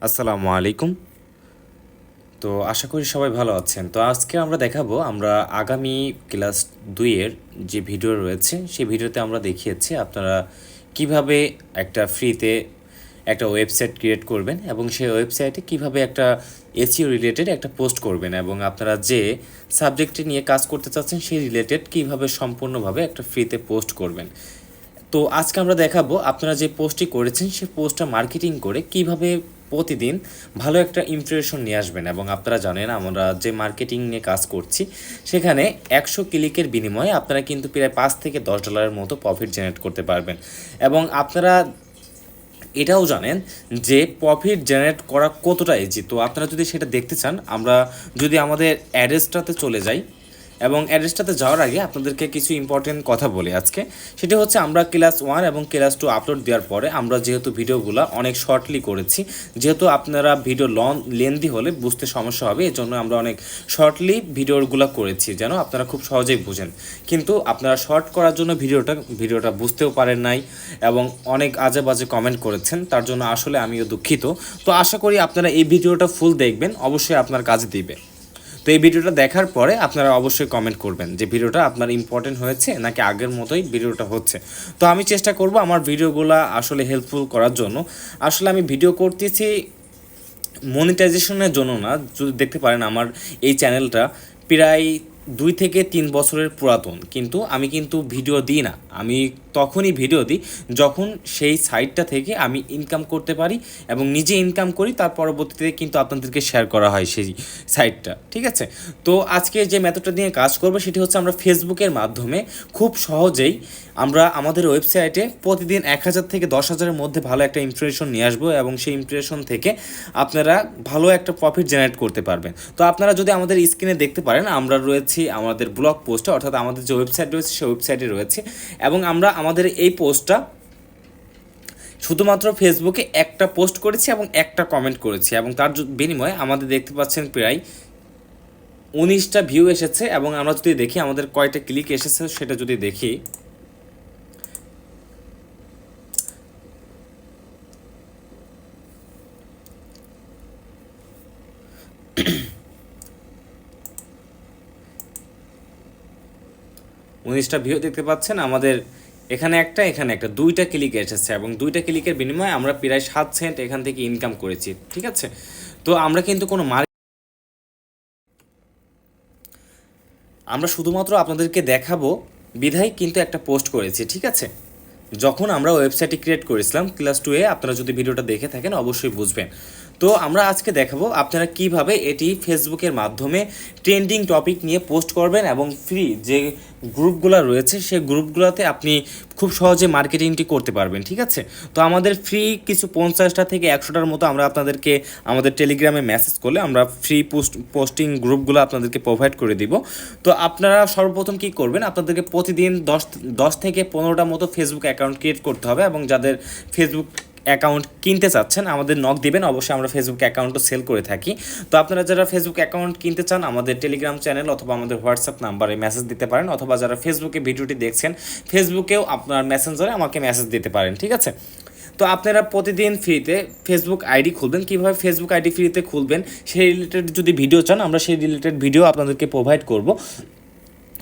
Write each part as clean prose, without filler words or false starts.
আসসালামু আলাইকুম। তো আশা করি সবাই ভালো আছেন। তো আজকে আমরা দেখাবো আমরা আগামী ক্লাস 2 এর যে ভিডিও রয়েছে সেই ভিডিওতে আমরা দেখিয়েছি আপনারা কিভাবে একটা ফ্রিতে একটা ওয়েবসাইট ক্রিয়েট করবেন এবং সেই ওয়েবসাইটে কিভাবে একটা এসইও রিলেটেড একটা পোস্ট করবেন এবং আপনারা যে সাবজেক্টে নিয়ে কাজ করতে চাচ্ছেন সেই রিলেটেড কিভাবে সম্পূর্ণভাবে একটা ফ্রিতে পোস্ট করবেন। তো আজকে আমরা দেখাবো আপনারা যে পোস্টটি করেছেন সেই পোস্টটা মার্কেটিং করে কিভাবে প্রতিদিন ভালো একটা ইমপ্রেশন নিয়ে আসবেন। এবং আপনারা জানেন আমরা যে মার্কেটিং নিয়ে কাজ করছি সেখানে 100 ক্লিকের বিনিময়ে আপনারা কিন্তু প্রায় $5 থেকে $10 মতো প্রফিট জেনারেট করতে পারবেন। এবং আপনারা এটাও জানেন যে প্রফিট জেনারেট করা কতটা ইজি। তো আপনারা যদি সেটা দেখতে চান আমরা যদি আমাদের অ্যাড্রেসটাতে চলে যাই এবং অ্যাড্রেসটাতে যাওয়ার আগে আপনাদেরকে কিছু ইম্পর্টেন্ট কথা বলি আজকে। সেটা হচ্ছে আমরা ক্লাস 1 এবং ক্লাস 2 আপলোড দেওয়ার পরে আমরা যেহেতু ভিডিওগুলো অনেক শর্টলি করেছি, যেহেতু আপনারা ভিডিও লেন্দি হলে বুঝতে সমস্যা হবে, এই জন্য আমরা অনেক শর্টলি ভিডিওগুলো করেছি যেন আপনারা খুব সহজেই বুঝেন। কিন্তু আপনারা শর্ট করার জন্য ভিডিওটা বুঝতেও পারেন নাই এবং অনেক আজে বাজে কমেন্ট করেছেন, তার জন্য আসলে আমিও দুঃখিত। তো আশা করি আপনারা এই ভিডিওটা ফুল দেখবেন, অবশ্যই আপনার কাজে দিবে। তো এই ভিডিওটা দেখার পরে আপনারা অবশ্যই কমেন্ট করবেন যে ভিডিওটা আপনার ইম্পর্টেন্ট হয়েছে নাকি আগের মতোই ভিডিওটা হচ্ছে। তো আমি চেষ্টা করব আমার ভিডিওগুলো আসলে হেল্পফুল করার জন্য। আসলে আমি ভিডিও করতেছি মনিটাইজেশনের জন্য না। যদি দেখতে পারেন আমার এই চ্যানেলটা প্রায় 2 থেকে 3 বছরের পুরাতন, কিন্তু আমি কিন্তু ভিডিও দিই না। আমি তখনই ভিডিও দিই যখন সেই সাইটটা থেকে আমি ইনকাম করতে পারি এবং নিজে ইনকাম করি, তার পরবর্তীতে কিন্তু আপনাদেরকে শেয়ার করা হয় সেই সাইটটা, ঠিক আছে। তো আজকে যে মেথডটা নিয়ে কাজ করবো সেটি হচ্ছে আমরা ফেসবুকের মাধ্যমে খুব সহজেই আমরা আমাদের ওয়েবসাইটে প্রতিদিন 1000 থেকে 10,000-এর মধ্যে ভালো একটা ইমপ্রেশন নিয়ে আসবো এবং সেই ইমপ্রেশন থেকে আপনারা ভালো একটা প্রফিট জেনারেট করতে পারবেন। তো আপনারা যদি আমাদের স্ক্রিনে দেখতে পারেন আমরা রয়েছি আমাদের ব্লগ পোস্টে, অর্থাৎ আমাদের যে ওয়েবসাইট রয়েছে সেই ওয়েবসাইটে রয়েছে এবং আমরা আমাদের এই পোস্টটা শুধুমাত্র ফেসবুকে একটা পোস্ট করেছি এবং একটা কমেন্ট করেছি এবং তার বিনিময়ে আমাদের দেখতে পাচ্ছেন প্রায় 19টা ভিউ এসেছে। এবং আমরা যদি দেখি আমাদের কয়টা ক্লিক এসেছে সেটা যদি দেখি, উনিশটা ভিউ দেখতে পাচ্ছেন আমাদের এখানে একটা 2টা ক্লিক এসেছে এবং 2টা ক্লিকের বিনিময়ে আমরা প্রায় 7 সেন্ট এখান থেকে ইনকাম করেছি, ঠিক আছে। তো আমরা কিন্তু আমরা শুধুমাত্র আপনাদেরকে দেখাবো বিধায় কিন্তু একটা পোস্ট করেছি, ঠিক আছে। যখন আমরা ওয়েবসাইটটি ক্রিয়েট করেছিলাম ক্লাস 2 এ, আপনারা যদি ভিডিওটা দেখে থাকেন অবশ্যই বুঝবেন। তো আমরা আজকে দেখাবো আপনারা কিভাবে এটি ফেসবুকের মাধ্যমে ট্রেন্ডিং টপিক নিয়ে পোস্ট করবেন এবং ফ্রি যে গ্রুপগুলো রয়েছে সেই গ্রুপগুলোতে আপনি খুব সহজে মার্কেটিংটি করতে পারবেন, ঠিক আছে। তো আমাদের ফ্রি কিছু 50টা থেকে 100টার মতো আমরা আপনাদেরকে আমাদের টেলিগ্রামে মেসেজ করলে আমরা ফ্রি পোস্টিং গ্রুপগুলো আপনাদেরকে প্রোভাইড করে দিব। তো আপনারা সর্বপ্রথম কী করবেন, আপনাদেরকে প্রতিদিন 10 থেকে 15টা মতো ফেসবুক অ্যাকাউন্ট ক্রিয়েট করতে হবে এবং যাদের ফেসবুক অ্যাকাউন্ট কিনতে চাচ্ছেন আমাদের নক দিবেন, অবশ্যই আমরা ফেসবুক অ্যাকাউন্টও সেল করে থাকি। তো আপনারা যারা ফেসবুক অ্যাকাউন্ট কিনতে চান আমাদের টেলিগ্রাম চ্যানেল অথবা আমাদের হোয়াটসঅ্যাপ নাম্বারে মেসেজ দিতে পারেন, অথবা যারা ফেসবুকে ভিডিওটি দেখছেন ফেসবুকেও আপনার মেসেঞ্জারে আমাকে মেসেজ দিতে পারেন, ঠিক আছে। তো আপনারা প্রতিদিন ফ্রিতে ফেসবুক আইডি খুলবেন। কীভাবে ফেসবুক আইডি ফ্রিতে খুলবেন সেই রিলেটেড যদি ভিডিও চান আমরা সেই রিলেটেড ভিডিও আপনাদেরকে প্রোভাইড করব।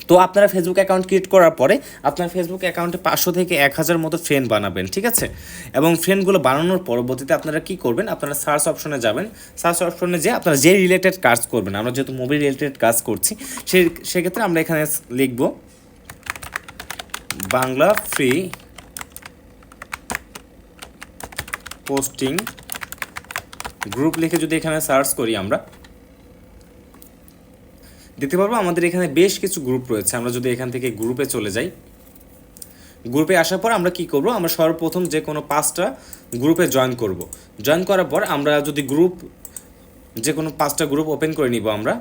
তো আপনারা ফেসবুক অ্যাকাউন্ট ক্রিয়েট করার পরে আপনার ফেসবুক অ্যাকাউন্টে 500 থেকে 1000 মতো ফ্রেন্ড বানাবেন, ঠিক আছে। এবং ফ্রেন্ডগুলো বানানোর পরবর্তীতে আপনারা কী করবেন, আপনারা সার্চ অপশনে যাবেন। সার্চ অপশনে যে আপনারা যে রিলেটেড কাজ করবেন, আমরা যেহেতু মুভি রিলেটেড কাজ করছি সেক্ষেত্রে আমরা এখানে লিখব বাংলা ফ্রি পোস্টিং গ্রুপ লিখে যদি এখানে সার্চ করি আমরা দেখতে পারবো আমাদের এখানে বেশ কিছু গ্রুপ রয়েছে। আমরা যদি এখান থেকে গ্রুপে চলে যাই, গ্রুপে আসার পর আমরা কি করব, আমরা সর্বপ্রথম যে কোনো 5টা গ্রুপে জয়েন করব। জয়েন করার পর আমরা যদি যে কোনো 5টা গ্রুপ ওপেন করে নিব আমরা।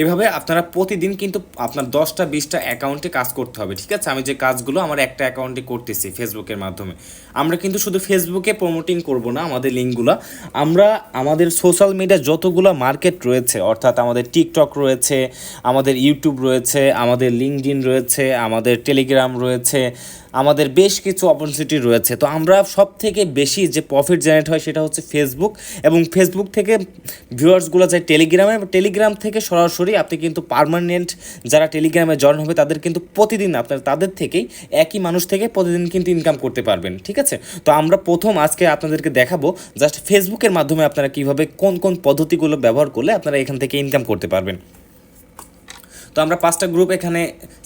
এভাবে আপনারা প্রতিদিন কিন্তু আপনার 10টা 20টা অ্যাকাউন্টে কাজ করতে হবে, ঠিক আছে? আমি যে কাজগুলো আমার একটা অ্যাকাউন্টে করতেছি ফেসবুকের মাধ্যমে। আমরা কিন্তু শুধু ফেসবুকে প্রমোটিং করব না আমাদের লিঙ্কগুলো, আমরা আমাদের সোশ্যাল মিডিয়া যতগুলো মার্কেট রয়েছে, অর্থাৎ আমাদের টিকটক রয়েছে, আমাদের ইউটিউব রয়েছে, আমাদের লিঙ্কডইন রয়েছে, আমাদের টেলিগ্রাম রয়েছে, আমাদের বেশ কিছু অপরচুনিটি রয়েছে। তো আমরা সব থেকে বেশি যে প্রফিট জেনারেট হয় সেটা হচ্ছে ফেসবুক, এবং ফেসবুক থেকে ভিউয়ার্সগুলো যায় টেলিগ্রামে, টেলিগ্রাম থেকে সরাসরি আপনি কিন্তু পার্মানেন্ট যারা টেলিগ্রামে জয়েন হবে তাদের কিন্তু প্রতিদিন আপনার তাদের থেকেই একই মানুষ থেকে প্রতিদিন কিন্তু ইনকাম করতে পারবেন, ঠিক আছে? তো আমরা প্রথম আজকে আপনাদেরকে দেখাবো জাস্ট ফেসবুকের মাধ্যমে আপনারা কীভাবে কোন কোন পদ্ধতিগুলো ব্যবহার করলে আপনারা এখান থেকে ইনকাম করতে পারবেন। তো আমরা 5টা গ্রুপ এখানে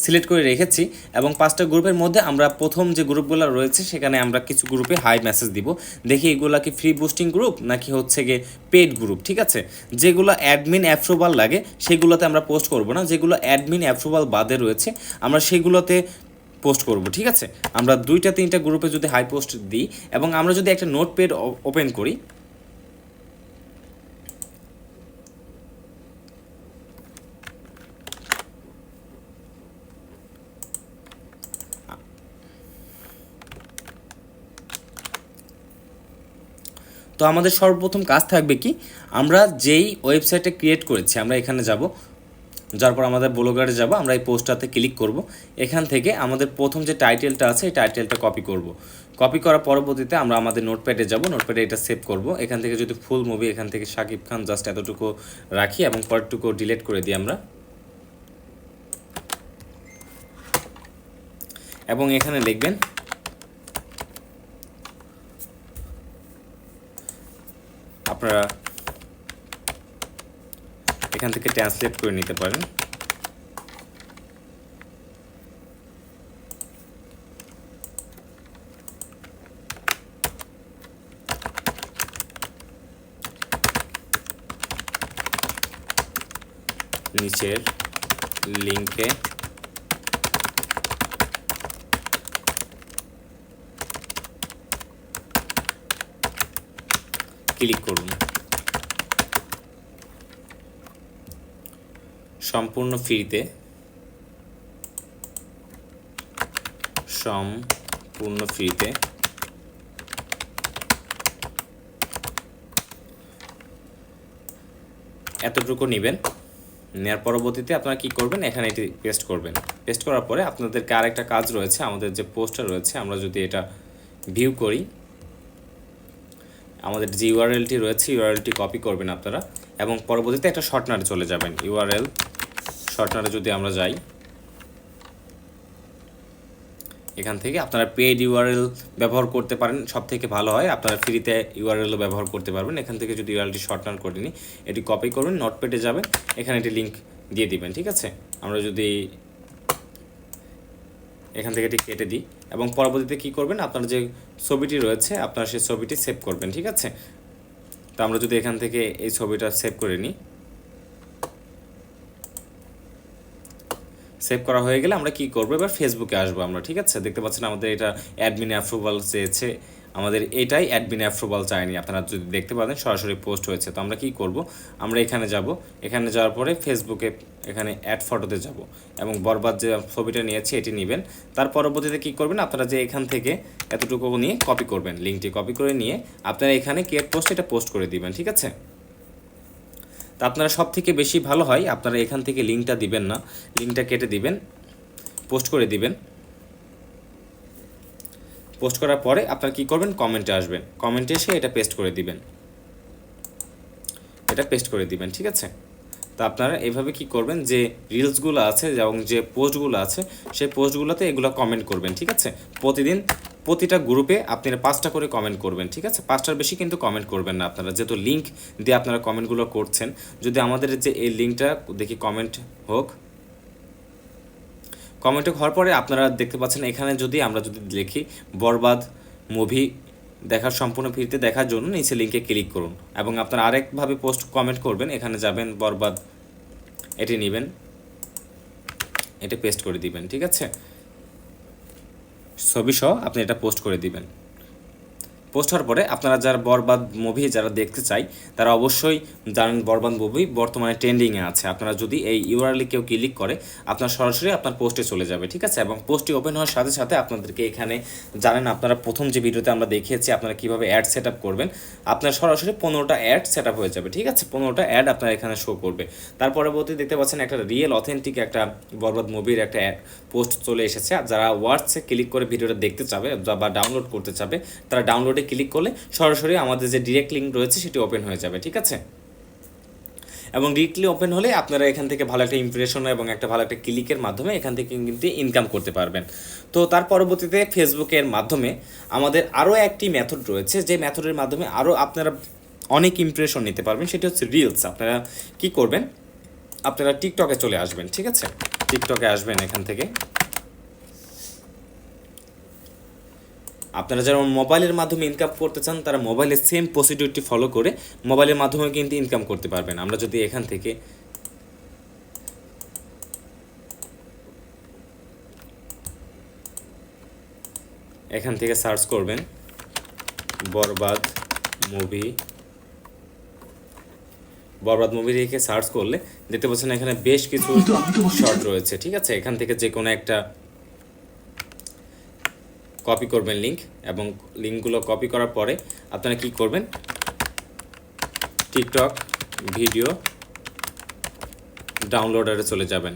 সিলেক্ট করে রেখেছি, এবং 5টা গ্রুপের মধ্যে আমরা প্রথম যে গ্রুপগুলো রয়েছে সেখানে আমরা কিছু গ্রুপে হাই মেসেজ দিব, দেখি এগুলো কি ফ্রি বুস্টিং গ্রুপ নাকি হচ্ছে গিয়ে পেড গ্রুপ, ঠিক আছে? যেগুলো অ্যাডমিন অ্যাপ্রুভাল লাগে সেগুলোতে আমরা পোস্ট করব না, যেগুলো অ্যাডমিন অ্যাপ্রুভাল বাদে রয়েছে আমরা সেগুলোতে পোস্ট করব, ঠিক আছে? আমরা 2-3টা গ্রুপে যদি হাই পোস্ট দিই, এবং আমরা যদি একটা নোটপ্যাড ওপেন করি, তো আমাদের সর্বপ্রথম কাজ থাকবে কি, আমরা যেই ওয়েবসাইটটা ক্রিয়েট করেছি আমরা এখানে যাব, যার পর আমাদের ব্লগারে যাব, আমরা এই পোস্টটাতে ক্লিক করব। এখান থেকে আমাদের প্রথম যে টাইটেলটা আছে এই টাইটেলটা কপি করব। কপি করার পরবর্তীতে আমরা আমাদের নোটপ্যাডে যাব, নোটপ্যাডে এটা সেভ করব। এখান থেকে যদি ফুল মুভি এখান থেকে শাকিব খান জাস্ট এতটুকু রাখি, এবং পরটুকু ডিলিট করে দিই আমরা, এবং এখানে লিখবেন আপনারা এখান থেকে ট্রান্সলেট করে নিতে পারেন। নিচের লিঙ্কে ক্লিক করুন। সম্পূর্ণ ফ্রিতে, এতটুকু নেবেন। নেওয়ার পরবর্তীতে আপনারা কী করবেন, এখানে এটি পেস্ট করবেন। পেস্ট করার পরে আপনাদেরকে আরেকটা কাজ রয়েছে, আমাদের যে পোস্টটা রয়েছে আমরা যদি এটা ভিউ করি, আমাদের যে ইউআরএলটি রয়েছে ইউআরএলটি কপি করবেন আপনারা, এবং পরবর্তীতে একটা শর্টনারে চলে যাবেন। ইউআরএল শর্টনারে যদি আমরা যাই, এখান থেকে আপনারা পেড ইউআরএল ব্যবহার করতে পারেন, সব থেকে ভালো হয়। আপনারা ফ্রিতে ইউআরএলও ব্যবহার করতে পারবেন। এখান থেকে যদি ইউআরএলটি শর্টনার করে নিই, এটি কপি করবেন, নোটপ্যাডে যাবেন, এখানে একটি লিঙ্ক দিয়ে দিবেন, ঠিক আছে? আমরা যদি এখান থেকে এটি কেটে দিই, এবং পরবর্তীতে কী করবেন, আপনার যে ছবিটি রয়েছে আপনার সেই ছবিটি সেভ করবেন, ঠিক আছে? তো আমরা যদি এখান থেকে এই ছবিটা সেভ করে নিই, সেভ করা হয়ে গেলে আমরা কি করব, এবার ফেসবুকে আসবো আমরা, ঠিক আছে? দেখতে পাচ্ছেন আমাদের এটা অ্যাডমিন অ্যাপ্রুভাল চেয়েছে, আমাদের এটাই অ্যাডমিন অ্যাপ্রুভাল চায়নি। আপনারা যদি দেখতে পারেন সরাসরি পোস্ট হয়েছে। তো আমরা কি করব, আমরা এখানে যাব, এখানে যাওয়ার পরে ফেসবুকে এখানে অ্যাড ফটোতে যাব, এবং বরবাদ যে ছবিটা নিয়েছে এটি নেবেন। তার পরবর্তীতে কী করবেন, আপনারা যে এখান থেকে এতটুকু নিয়ে কপি করবেন, লিঙ্কটি কপি করে নিয়ে আপনারা এখানে ক্রিয়েট পোস্ট এটা পোস্ট করে দিবেন, ঠিক আছে? তা আপনারা সব থেকে বেশি ভালো হয় আপনারা এখান থেকে লিঙ্কটা দিবেন না, লিঙ্কটা কেটে দিবেন, পোস্ট করে দিবেন। পোস্ট করার পরে আপনারা কী করবেন, কমেন্টে আসবেন, কমেন্টে এসে এটা পেস্ট করে দিবেন, ঠিক আছে? তো আপনারা এইভাবে কি করবেন, যে রিলসগুলো আছে এবং যে পোস্টগুলো আছে সেই পোস্টগুলোতে এগুলো কমেন্ট করবেন, ঠিক আছে? প্রতিদিন প্রতিটা গ্রুপে আপনারা 5টা করে কমেন্ট করবেন, ঠিক আছে? 5টার বেশি কিন্তু কমেন্ট করবেন না আপনারা, যেহেতু লিঙ্ক দিয়ে আপনারা কমেন্টগুলো করছেন। যদি আমাদের যে এই লিঙ্কটা দেখি কমেন্ট হোক, কমেন্ট হওয়ার পরে আপনারা দেখতে পাচ্ছেন এখানে যদি আমরা যদি লিখি বরবাদ মুভি দেখার সম্পূর্ণ ফ্রিতে দেখার জন্য নিচে লিঙ্কে ক্লিক করুন, এবং আপনারা আরেকভাবে পোস্ট কমেন্ট করবেন, এখানে যাবেন বরবাদ এটি নেবেন, এটা পেস্ট করে দিবেন, ঠিক আছে? ছবি সহ আপনি এটা পোস্ট করে দিবেন। পোস্ট হওয়ার পরে আপনারা যারা বরবাদ মুভি যারা দেখতে চাই তারা অবশ্যই জানেন বরবাদ মুভি বর্তমানে ট্রেন্ডিংয়ে আছে। আপনারা যদি এই ইউআরএলে কেউ ক্লিক করে আপনার সরাসরি আপনার পোস্টে চলে যাবে, ঠিক আছে। এবং পোস্টটি ওপেন হওয়ার সাথে সাথে আপনাদেরকে এখানে জানেন আপনারা প্রথম যে ভিডিওতে আমরা দেখিয়েছি আপনারা কীভাবে অ্যাড সেট আপ করবেন, আপনার সরাসরি 15টা অ্যাড সেট আপ হয়ে যাবে, ঠিক আছে। 15টা অ্যাড আপনার এখানে শো করবে। তার পরবর্তী দেখতে পাচ্ছেন একটা রিয়েল অথেন্টিক একটা বরবাদ মুভির একটা পোস্ট চলে এসেছে। যারা ওয়ার্ডসে ক্লিক করে ভিডিওটা দেখতে চাবে বা ডাউনলোড করতে চাবে তারা ডাউনলোডে ক্লিক করলে সরাসরি আমাদের যে ডিরেক্ট লিঙ্ক রয়েছে সেটি ওপেন হয়ে যাবে, ঠিক আছে। এবং ডিরেক্টলি ওপেন হলে আপনারা এখান থেকে ভালো একটা ইমপ্রেশন এবং একটা ভালো একটা ক্লিকের মাধ্যমে এখান থেকে কিন্তু ইনকাম করতে পারবেন। তো তার পরবর্তীতে ফেসবুকের মাধ্যমে আমাদের আরও একটি মেথড রয়েছে, যে মেথডের মাধ্যমে আরও আপনারা অনেক ইমপ্রেশন নিতে পারবেন, সেটি হচ্ছে রিলস। আপনারা কি করবেন, আপনারা টিকটকে চলে আসবেন, ঠিক আছে। টিকটকে আসবেন, এখান থেকে আপনারা যারা মোবাইলের মাধ্যমে ইনকাম করতে চান তারা মোবাইলের সেম প্রসিডিউরটি ফলো করে মোবাইলের মাধ্যমে কিন্তু ইনকাম করতে পারবেন। আমরা যদি এখান থেকে সার্চ করবেন বরবাদ মুভি রেখে সার্চ করলে দেখতে পাচ্ছেন এখানে বেশ কিছু শর্ট রয়েছে, ঠিক আছে। এখান থেকে যে কোনো একটা কপি করবেন লিঙ্ক, এবং লিঙ্কগুলো কপি করার পরে আপনারা কি করবেন, টিকটক ভিডিও ডাউনলোডারে চলে যাবেন।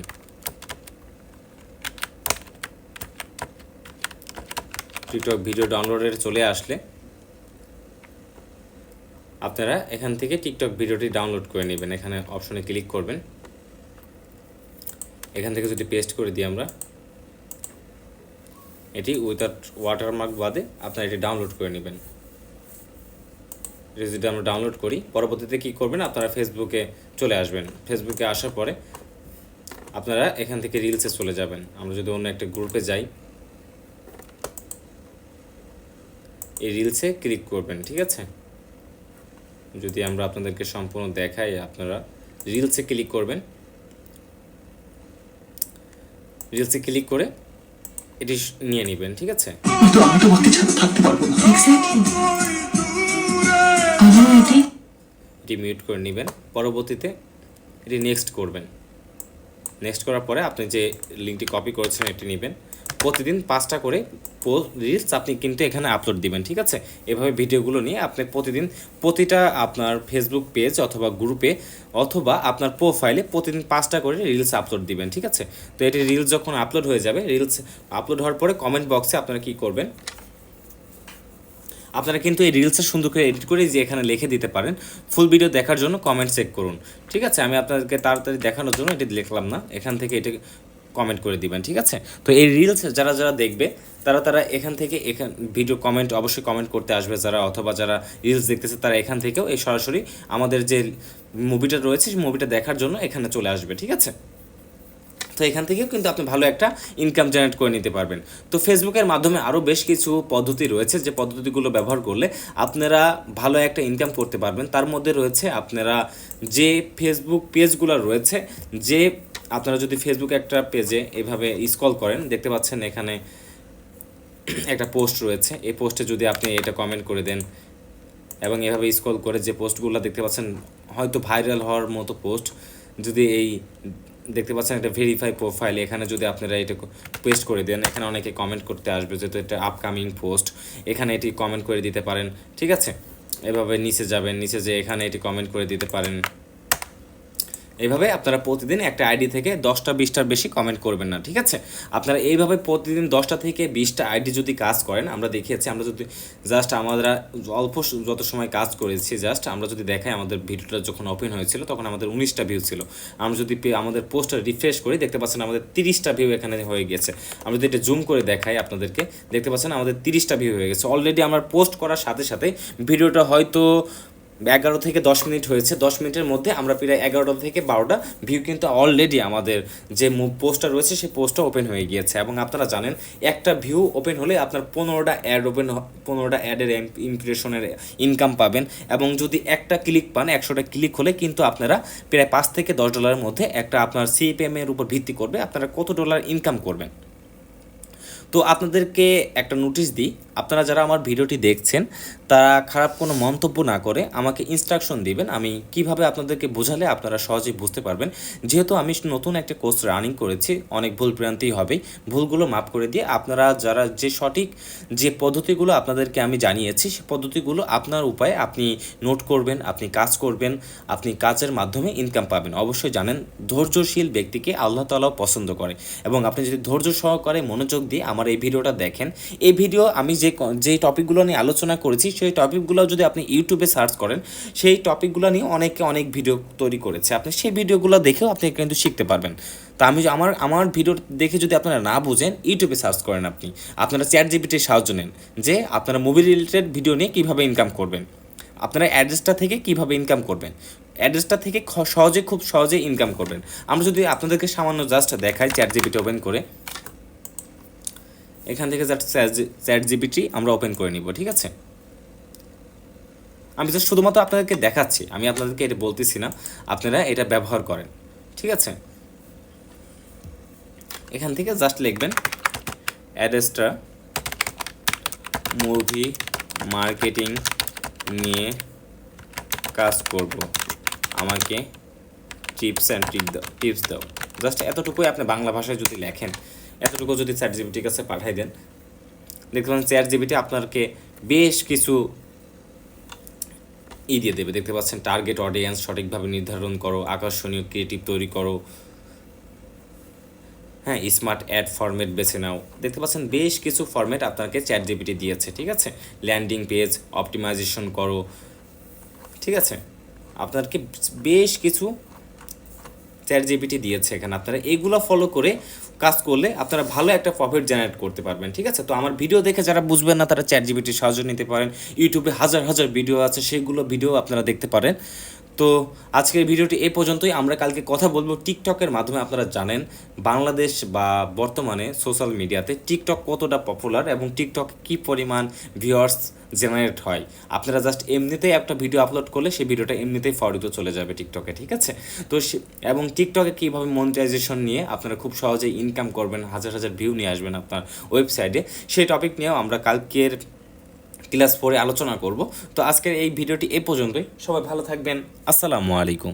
টিকটক ভিডিও ডাউনলোডারে চলে আসলে আপনারা এখান থেকে টিকটক ভিডিওটি ডাউনলোড করে নেবেন। এখানে অপশনে ক্লিক করবেন, এখান থেকে যদি পেস্ট করে দিই আমরা, এটি উইথাউট ওয়াটারমার্ক বাদে আপনারা এটি ডাউনলোড করে নেবেন। এটি যদি আমরা ডাউনলোড করি, পরবর্তীতে কী করবেন, আপনারা ফেসবুকে চলে আসবেন। ফেসবুকে আসার পরে আপনারা এখান থেকে রিলসে চলে যাবেন। আমরা যদি অন্য একটা গ্রুপে যাই, এই রিলসে ক্লিক করবেন, ঠিক আছে। যদি আমরা আপনাদেরকে সম্পূর্ণ দেখাই, আপনারা রিলসে ক্লিক করবেন। রিলসে ক্লিক করে এটি নিয়ে নেবেন, ঠিক আছে। তো আমি তোমাকে ছাড়া থাকতে পারবো না। এটি মিউট করে নেবেন। পরবর্তীতে এটি নেক্সট করবেন। নেক্সট করার পরে আপনি যে লিঙ্কটি কপি করেছেন এটি নেবেন। প্রতিদিন 5টা করে রিলস আপনি কিন্তু এখানে আপলোড দিবেন, ঠিক আছে। এভাবে ভিডিওগুলো নিয়ে আপনি প্রতিদিন প্রতিটা আপনার ফেসবুক পেজ অথবা গ্রুপে অথবা আপনার প্রোফাইলে প্রতিদিন 5টা করে রিলস আপলোড দিবেন, ঠিক আছে। তো এটি রিলস যখন আপলোড হয়ে যাবে, রিলস আপলোড হওয়ার পরে কমেন্ট বক্সে আপনারা কী করবেন, আপনারা কিন্তু এই রিলসটা সুন্দর করে এডিট করে যে এখানে লিখে দিতে পারেন, ফুল ভিডিও দেখার জন্য কমেন্ট চেক করুন, ঠিক আছে। আমি আপনাদেরকে তাড়াতাড়ি দেখানোর জন্য এটি লিখলাম না, এখান থেকে এটি কমেন্ট করে দিবেন, ঠিক আছে। তো এই রিলস যারা যারা দেখবে তারা এখান থেকে ভিডিও কমেন্ট অবশ্যই কমেন্ট করতে আসবে যারা, অথবা যারা রিলস দেখতেছে তারা এখান থেকেও এই সরাসরি আমাদের যে মুভিটা রয়েছে সেই মুভিটা দেখার জন্য এখানে চলে আসবে, ঠিক আছে। তো এখান থেকেও কিন্তু আপনি ভালো একটা ইনকাম জেনারেট করে নিতে পারবেন। তো ফেসবুকের মাধ্যমে আরও বেশ কিছু পদ্ধতি রয়েছে, যে পদ্ধতিগুলো ব্যবহার করলে আপনারা ভালো একটা ইনকাম করতে পারবেন। তার মধ্যে রয়েছে আপনারা যে ফেসবুক পেজগুলো রয়েছে, যে আপনারা যদি ফেসবুকে একটা পেজে এভাবে স্ক্রল করেন, দেখতে পাচ্ছেন এখানে একটা পোস্ট রয়েছে, এই পোস্টে যদি আপনি এটা কমেন্ট করে দেন এবং এভাবে স্ক্রল করে যে পোস্টগুলো দেখতে পাচ্ছেন হয়তো ভাইরাল হওয়ার মতো পোস্ট, যদি এই দেখতে পাচ্ছেন একটা ভেরিফাই প্রোফাইল, এখানে যদি আপনারা এটা পেস্ট করে দেন, এখানে অনেকে কমেন্ট করতে আসবে যেহেতু এটা আপকামিং পোস্ট, এখানে এটি কমেন্ট করে দিতে পারেন, ঠিক আছে। এভাবে নিচে যাবেন, নিচে যে এখানে এটি কমেন্ট করে দিতে পারেন। এইভাবে আপনারা প্রতিদিন একটা আইডি থেকে 10টা 20টার বেশি কমেন্ট করবেন না, ঠিক আছে। আপনারা এইভাবে প্রতিদিন 10টা থেকে 20টা আইডি যদি কাজ করেন, আমরা দেখিয়েছি, আমরা যদি জাস্ট আমরা অল্প যত সময় কাজ করেছি, জাস্ট আমরা যদি দেখাই আমাদের ভিডিওটা যখন ওপেন হয়েছিল তখন আমাদের 19টা ভিউ ছিল। আমরা যদি আমাদের পোস্টটা রিফ্রেশ করি দেখতে পাচ্ছেন আমাদের 30টা ভিউ এখানে হয়ে গেছে। আমরা যদি এটা জুম করে দেখাই আপনাদেরকে, দেখতে পাচ্ছেন আমাদের 30টা ভিউ হয়ে গেছে। অলরেডি আমরা পোস্ট করার সাথে সাথে ভিডিওটা হয়তো 11 থেকে 10 মিনিট হয়েছে, 10 মিনিটের মধ্যে আমরা প্রায় 11টা থেকে 12টা ভিউ কিন্তু অলরেডি আমাদের যে পোস্টটা রয়েছে সেই পোস্টটা ওপেন হয়ে গিয়েছে। এবং আপনারা জানেন একটা ভিউ ওপেন হলে আপনার 15টা অ্যাডের ইমপ্রেশনের ইনকাম পাবেন, এবং যদি একটা ক্লিক পান 100টা ক্লিক হলে কিন্তু আপনারা প্রায় $5 থেকে $10 মধ্যে একটা আপনার সিপিএম এর উপর ভিত্তি করবে আপনারা কত ডলার ইনকাম করবেন। তো তো আপনাদেরকে একটা নোটিশ দিই, আপনারা যারা আমার ভিডিওটি দেখছেন তারা খারাপ কোনো মন্তব্য না করে আমাকে ইনস্ট্রাকশন দিবেন, আমি কিভাবে আপনাদেরকে বোঝালে আপনারা সহজেই বুঝতে পারবেন। যেহেতু আমি নতুন একটা কোর্স রানিং করেছি, অনেক ভুল ভ্রান্তি হবে, ভুলগুলো মাফ করে দিয়ে আপনারা যারা যে সঠিক যে পদ্ধতিগুলো আপনাদেরকে আমি জানিয়েছি সেই পদ্ধতিগুলো আপনার উপায়ে আপনি নোট করবেন, আপনি কাজ করবেন, আপনি কাজের মাধ্যমে ইনকাম পাবেন। অবশ্যই জানেন ধৈর্যশীল ব্যক্তিকে আল্লাহ তাআলাও পছন্দ করে, এবং আপনি যদি ধৈর্য সহকারে মনোযোগ দিয়ে আমার এই ভিডিওটা দেখেন, এই ভিডিও আমি যে টপিকগুলো নিয়ে আলোচনা করেছি সেই টপিকগুলো যদি আপনি ইউটিউবে সার্চ করেন, সেই টপিকগুলো নিয়ে অনেকে অনেক ভিডিও তৈরি করেছে, আপনি সেই ভিডিওগুলো দেখেও আপনি কিন্তু শিখতে পারবেন। তো আমি আমার ভিডিও দেখে যদি আপনারা না বুঝেন, ইউটিউবে সার্চ করেন, আপনারা চ্যাট জিপিটির সাহায্য নেন যে আপনারা মুভি রিলেটেড ভিডিও নিয়ে কীভাবে ইনকাম করবেন, আপনারা অ্যাড্রেসটা থেকে কীভাবে ইনকাম করবেন, অ্যাড্রেসটা থেকে খুব সহজে ইনকাম করবেন। আমরা যদি আপনাদেরকে সামান্য জাস্ট দেখাই চ্যাট জিপিটি ওপেন করে, এখান থেকে জাস্ট চ্যাট জিপিটি আমরা ওপেন করে নিব, ঠিক আছে? আমি জাস্ট শুধুমাত্র আপনাদেরকে দেখাচ্ছি, আমি আপনাদেরকে এটা বলতেছি না, আপনারা এটা ব্যবহার করেন, ঠিক আছে? এখান থেকে জাস্ট লিখবেন অ্যাড্রেসটা মুভি মার্কেটিং নিয়ে কাজ করব, আমাকে টিপস দাও। জাস্ট এতটুকুই আপনি বাংলা ভাষায় যদি লেখেন, এতটুকু যদি চ্যাট জিপিটির কাছে পাঠাই দেন, দেখতে পাচ্ছেন চ্যাট জিপিটি আপনাকে বেশ কিছু দিয়ে দেবে। দেখতে পাচ্ছেন টার্গেট অডিয়েন্স সঠিকভাবে নির্ধারণ করো, আকর্ষণীয় ক্রিয়েটিভ তৈরি করো, হ্যাঁ, স্মার্ট অ্যাড ফরম্যাট বেছে নাও। দেখতে পাচ্ছেন বেশ কিছু ফরম্যাট আপনাকে চ্যাট জিপিটি দিয়েছে, ঠিক আছে? ল্যান্ডিং পেজ অপটিমাইজেশন করো, ঠিক আছে? আপনাকে বেশ কিছু চ্যাট জিপিটি দিয়েছে এখানে, আপনারা এগুলো ফলো করে কাজ করলে আপনারা ভালো একটা প্রফিট জেনারেট করতে পারবেন, ঠিক আছে? তো আমার ভিডিও দেখে যারা বুঝবেন না তারা চ্যাট জিপিটির সাহায্য নিতে পারেন। ইউটিউবে হাজার হাজার ভিডিও আছে, সেগুলো ভিডিও আপনারা দেখতে পারেন। তো আজকের ভিডিওটি এই পর্যন্তই। আমরা কালকে কথা বলবো টিকটকের মাধ্যমে। আপনারা জানেন বাংলাদেশ বা বর্তমানে সোশ্যাল মিডিয়াতে টিকটক কতটা পপুলার এবং টিকটক কী পরিমাণ ভিউয়ার্স জেনারেট হয়। আপনারা জাস্ট এমনিতেই একটা ভিডিও আপলোড করলে সেই ভিডিওটা এমনিতেই ফরওয়ার্ড চলে যাবে টিকটকে, ঠিক আছে? তো এবং টিকটকে কীভাবে মনিটাইজেশন নিয়ে আপনারা খুব সহজেই ইনকাম করবেন, হাজার হাজার ভিউ নিয়ে আসবেন আপনার ওয়েবসাইটে, সেই টপিক নিয়েও আমরা কালকের ক্লাস 4 আলোচনা করব। তো আজকের এই ভিডিওটি এই পর্যন্তই। সবাই ভালো থাকবেন। আসসালামু আলাইকুম।